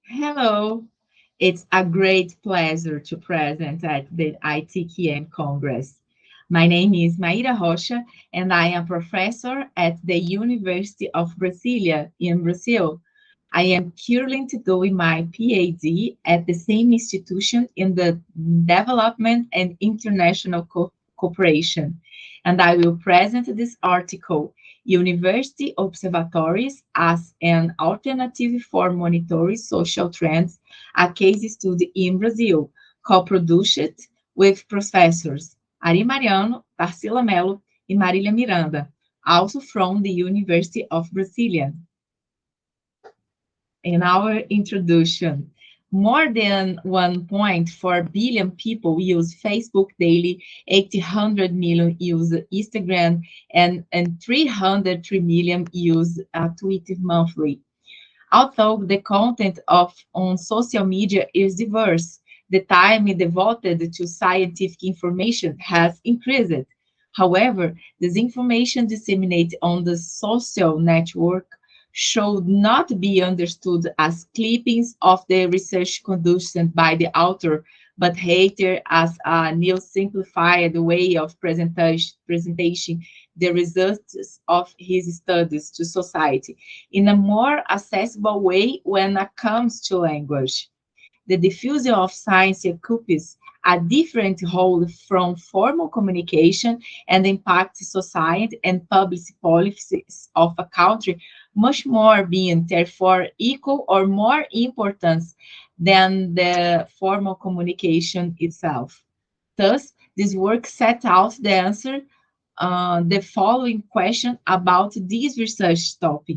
Hello, it's a great pleasure to present at the ITQN Congress. My name is Maíra Rocha, and I am professor at the University of Brasilia in Brazil. I am currently doing my PhD at the same institution in the Development and International Cooperation, and I will present this article, University Observatories as an Alternative for Monitoring Social Trends, a case study in Brazil, co-produced with professors Ari Mariano, Ari Melo Mariano Miranda, also from the University of Brasilia. In our introduction, more than 1.4 billion people use Facebook daily, 800 million use Instagram, and 303 million use Twitter monthly. Although the content on social media is diverse, the time devoted to scientific information has increased. However, this information disseminated on the social network should not be understood as clippings of the research conducted by the author, but rather as a new simplified way of presentation the results of his studies to society in a more accessible way when it comes to language. The diffusion of science occupies a different role from formal communication and impacts society and public policies of a country, much more being therefore equal or more important than the formal communication itself. Thus, this work set out the answer the following question about this research topic.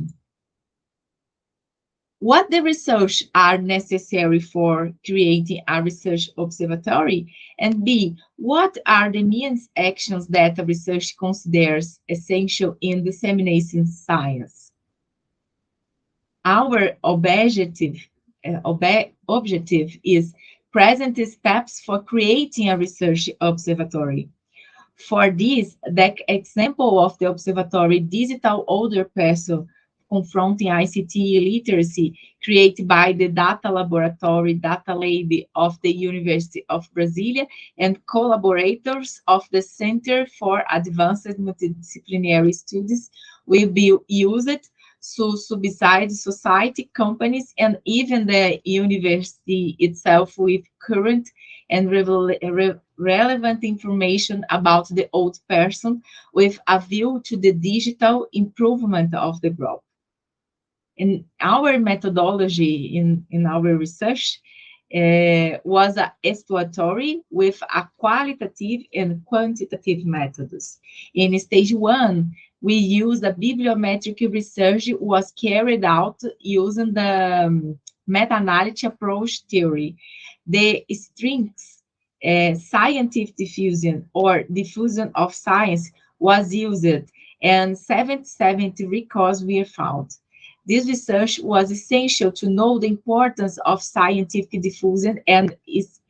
What the research are necessary for creating a research observatory? And B, what are the means actions that a research considers essential in disseminating science? Our objective is present steps for creating a research observatory. For this, the example of the observatory digital older person confronting ICT literacy created by the Data Laboratory Data Lab of the University of Brasilia and collaborators of the Center for Advanced Multidisciplinary Studies will be used to subside society, companies, and even the university itself with current and relevant information about the old person with a view to the digital improvement of the group. In our methodology, in our research, was exploratory with a qualitative and quantitative methods. In stage one, we used a bibliometric research was carried out using the meta-analysis approach theory. The strings scientific diffusion or diffusion of science was used, and 77 records were found. This research was essential to know the importance of scientific diffusion and its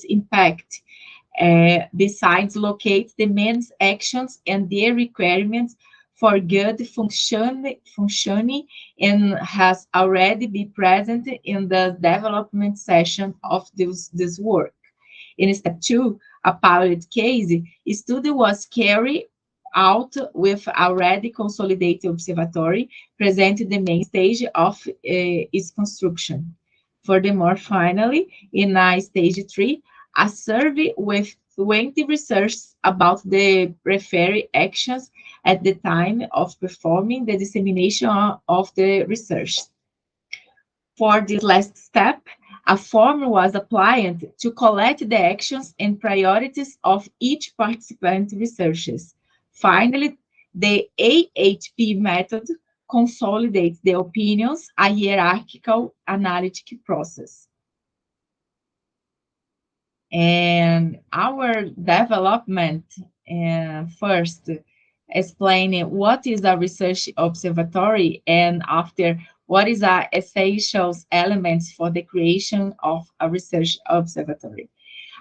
impact. Besides, locate the main actions and their requirements for good functioning and has already been present in the development session of this work. In step two, a pilot case study was carried out with already consolidated observatory, presenting the main stage of its construction. Furthermore, finally, in stage three, a survey with 20 researchers about the referred actions at the time of performing the dissemination of the research. For this last step, a form was applied to collect the actions and priorities of each participant researchers. Finally, the AHP method consolidates the opinions, a hierarchical analytic process. And our development, first, explaining what is a research observatory, and after what is our essential elements for the creation of a research observatory.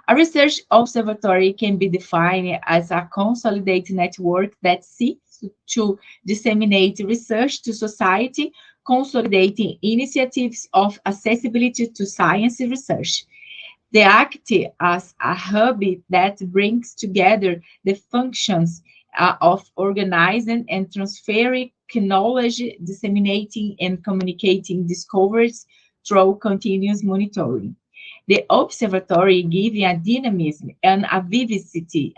A research observatory can be defined as a consolidated network that seeks to disseminate research to society consolidating initiatives of accessibility to science research. They act as a hub that brings together the functions of organizing and transferring knowledge, disseminating and communicating discoveries through continuous monitoring. The observatory giving a dynamism and a vivacity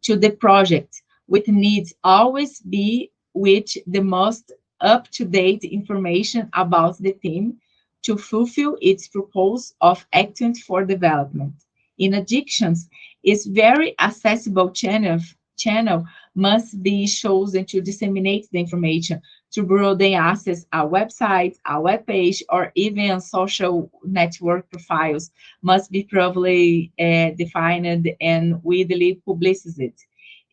to the project, with needs always be with the most up-to-date information about the theme to fulfill its purpose of acting for development. In addition, its very accessible channel must be chosen to disseminate the information to broaden access. A website, a web page, or even social network profiles must be properly defined and widely publicized.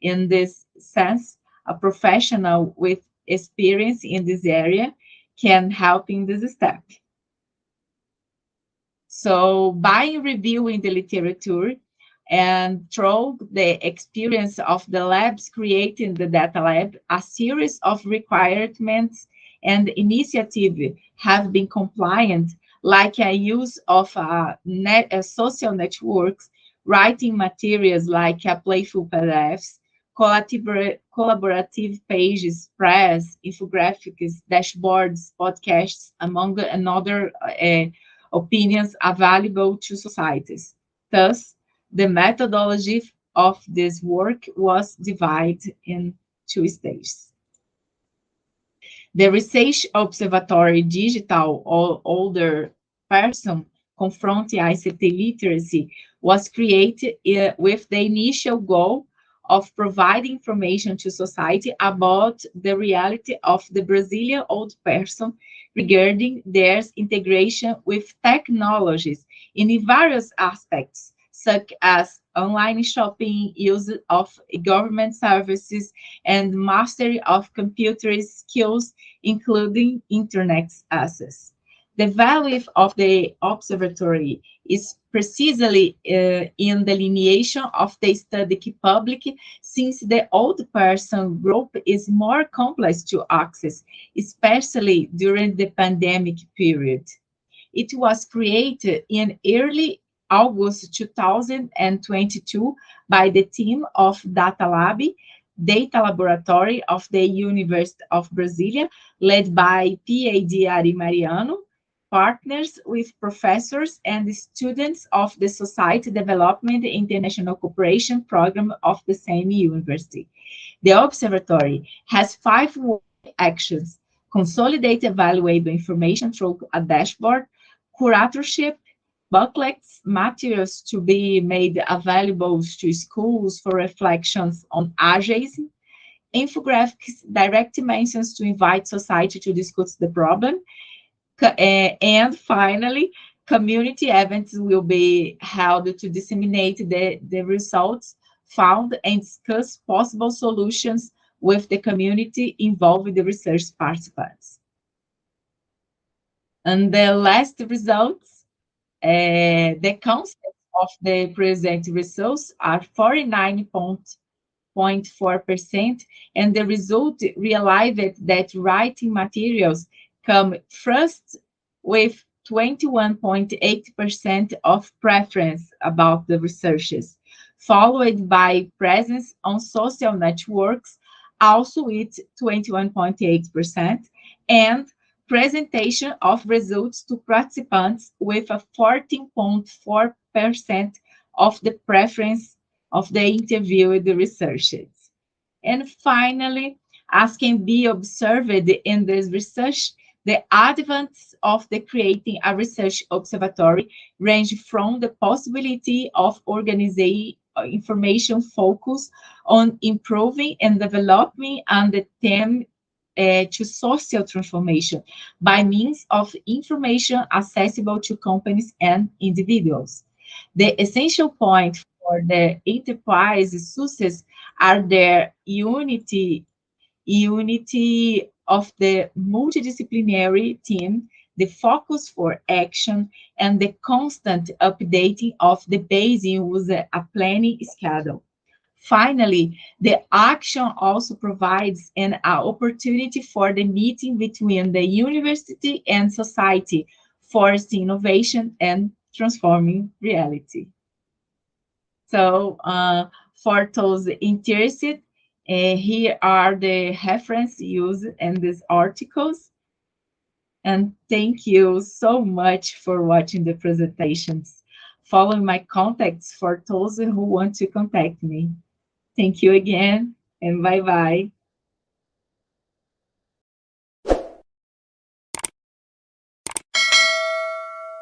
In this sense, a professional with experience in this area can help in this step. So by reviewing the literature and through the experience of the labs creating the data lab, a series of requirements and initiatives have been compliant, like a use of social networks, writing materials like playful PDFs, collaborative pages, press, infographics, dashboards, podcasts, among another opinions available to societies. Thus, the methodology of this work was divided in two stages. The Research Observatory Digital or Older Person Confronting ICT Literacy was created with the initial goal of providing information to society about the reality of the Brazilian old person regarding their integration with technologies in various aspects, such as online shopping, use of government services, and mastery of computer skills, including internet access. The value of the observatory is precisely in the delineation of the study public, since the old person group is more complex to access, especially during the pandemic period. It was created in early August 2022 by the team of Data Laboratory of the University of Brasilia, led by PhD Ari Mariano, partners with professors and students of the Society Development International Cooperation Program of the same university. The observatory has 5 work actions: consolidate valuable information through a dashboard, curatorship, booklets, materials to be made available to schools for reflections on ageism, infographics, direct mentions to invite society to discuss the problem, and finally, community events will be held to disseminate the results found and discuss possible solutions with the community involved the research participants. And the last results, the concepts of the present results are 49.4%, and the result realized that writing materials come first with 21.8% of preference about the researches, followed by presence on social networks, also with 21.8%, and presentation of results to participants with a 14.4% of the preference of the interviewed researchers. And finally, as can be observed in this research, the advance of the creating a research observatory range from the possibility of organizing information focus on improving and developing and the theme to social transformation by means of information accessible to companies and individuals. The essential point for the enterprise success are their unity of the multidisciplinary team, the focus for action, and the constant updating of the base user a planning schedule. Finally, the action also provides an opportunity for the meeting between the university and society, forcing innovation and transforming reality. So, for those interested, here are the reference used in these articles. And thank you so much for watching the presentations. Follow my contacts for those who want to contact me. Thank you again, and bye-bye.